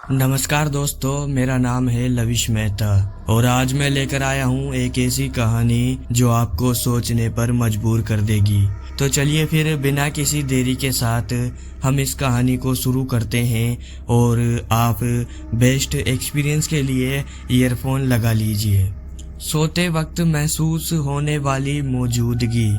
नमस्कार दोस्तों, मेरा नाम है लविश मेहता और आज मैं लेकर आया हूँ एक ऐसी कहानी जो आपको सोचने पर मजबूर कर देगी। तो चलिए फिर बिना किसी देरी के साथ हम इस कहानी को शुरू करते हैं और आप बेस्ट एक्सपीरियंस के लिए ईयरफोन लगा लीजिए। सोते वक्त महसूस होने वाली मौजूदगी।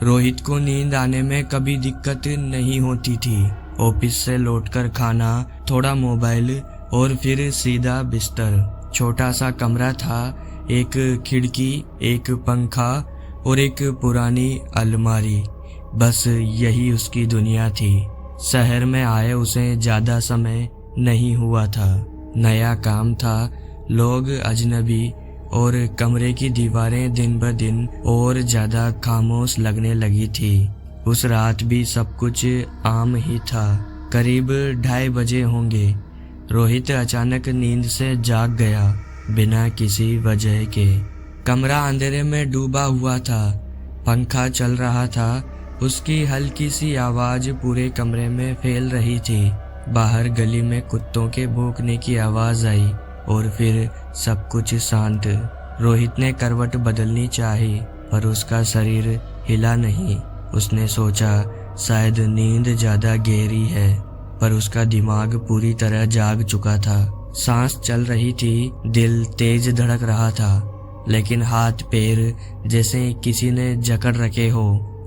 रोहित को नींद आने में कभी दिक्कत नहीं होती थी। ऑफिस से लौटकर खाना, थोड़ा मोबाइल और फिर सीधा बिस्तर। छोटा सा कमरा था, एक खिड़की, एक पंखा और एक पुरानी अलमारी। बस यही उसकी दुनिया थी। शहर में आए उसे ज्यादा समय नहीं हुआ था। नया काम था, लोग अजनबी और कमरे की दीवारें दिन ब दिन और ज्यादा खामोश लगने लगी थी। उस रात भी सब कुछ आम ही था। करीब 2:30 बजे होंगे। रोहित अचानक नींद से जाग गया, बिना किसी वजह के। कमरा अंधेरे में डूबा हुआ था, पंखा चल रहा था। उसकी हल्की सी आवाज पूरे कमरे में फैल रही थी। बाहर गली में कुत्तों के भौंकने की आवाज आई और फिर सब कुछ शांत। रोहित ने करवट बदलनी चाही, पर उसका शरीर हिला नहीं। उसने सोचा शायद नींद ज्यादा गहरी है, पर उसका दिमाग पूरी तरह जाग चुका था। सांस चल रही थी, दिल तेज धड़क रहा था, लेकिन हाथ पैर जैसे किसी ने जकड़ रखे हो।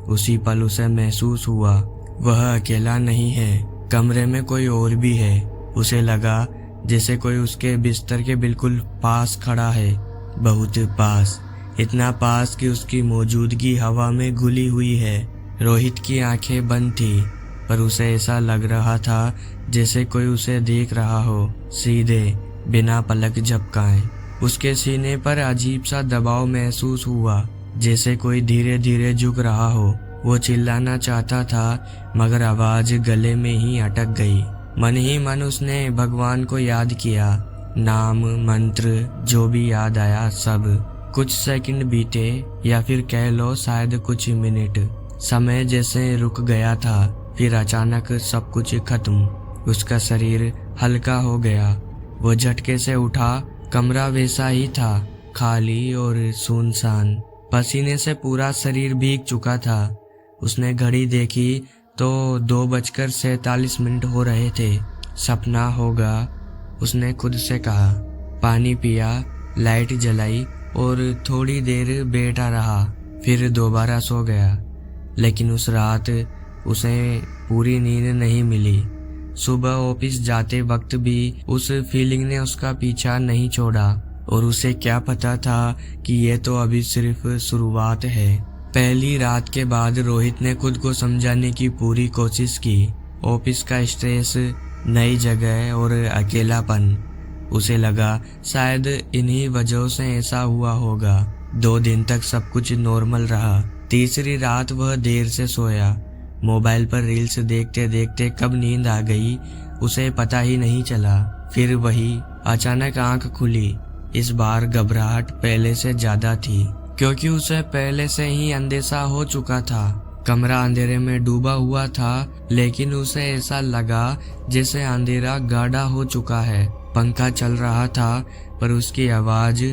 उसी पल उसे महसूस हुआ वह अकेला नहीं है, कमरे में कोई और भी है। उसे लगा जैसे कोई उसके बिस्तर के बिल्कुल पास खड़ा है, बहुत पास, इतना पास कि उसकी मौजूदगी हवा में घुली हुई है। रोहित की आंखें बंद थी, पर उसे ऐसा लग रहा था जैसे कोई उसे देख रहा हो, सीधे, बिना पलक झपकाए। उसके सीने पर अजीब सा दबाव महसूस हुआ, जैसे कोई धीरे धीरे झुक रहा हो। वो चिल्लाना चाहता था, मगर आवाज गले में ही अटक गई। मन ही मन उसने भगवान को याद किया, नाम, मंत्र, जो भी याद आया सब। कुछ सेकंड बीते, या फिर कह लो शायद कुछ मिनट। समय जैसे रुक गया था। फिर अचानक सब कुछ खत्म। उसका शरीर हल्का हो गया। वो झटके से उठा। कमरा वैसा ही था, खाली और सुनसान। पसीने से पूरा शरीर भीग चुका था। उसने घड़ी देखी तो 2:47 हो रहे थे। सपना होगा, उसने खुद से कहा। पानी पिया, लाइट जलाई और थोड़ी देर बैठा रहा, फिर दोबारा सो गया। लेकिन उस रात उसे पूरी नींद नहीं मिली। सुबह ऑफिस जाते वक्त भी उस फीलिंग ने उसका पीछा नहीं छोड़ा, और उसे क्या पता था कि ये तो अभी सिर्फ शुरुआत है। पहली रात के बाद रोहित ने खुद को समझाने की पूरी कोशिश की। ऑफिस का स्ट्रेस, नई जगह और अकेलापन। उसे लगा शायद इन्हीं वजहों से ऐसा हुआ होगा। 2 दिन तक सब कुछ नॉर्मल रहा। तीसरी रात वह देर से सोया। मोबाइल पर रील्स देखते देखते कब नींद आ गई उसे पता ही नहीं चला। फिर वही अचानक आंख खुली। इस बार घबराहट पहले से ज्यादा थी, क्योंकि उसे पहले से ही अंदेशा हो चुका था। कमरा अंधेरे में डूबा हुआ था, लेकिन उसे ऐसा लगा जैसे अंधेरा गाढ़ा हो चुका है। पंखा चल रहा था, पर उसकी आवाज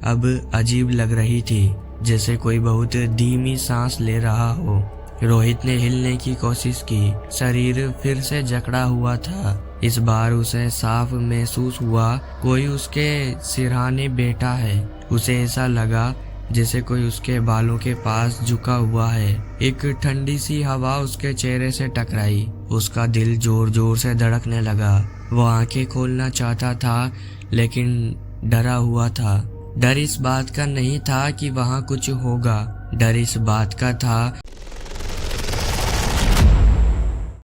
अब अजीब लग रही थी, जैसे कोई बहुत धीमी सांस ले रहा हो। रोहित ने हिलने की कोशिश की, शरीर फिर से जकड़ा हुआ था। इस बार उसे साफ महसूस हुआ कोई उसके सिरहाने बैठा है। उसे ऐसा लगा जैसे कोई उसके बालों के पास झुका हुआ है। एक ठंडी सी हवा उसके चेहरे से टकराई। उसका दिल जोर जोर से धड़कने लगा। वो आंखें खोलना चाहता था, लेकिन डरा हुआ था। डर इस बात का नहीं था कि वहाँ कुछ होगा, डर इस बात का था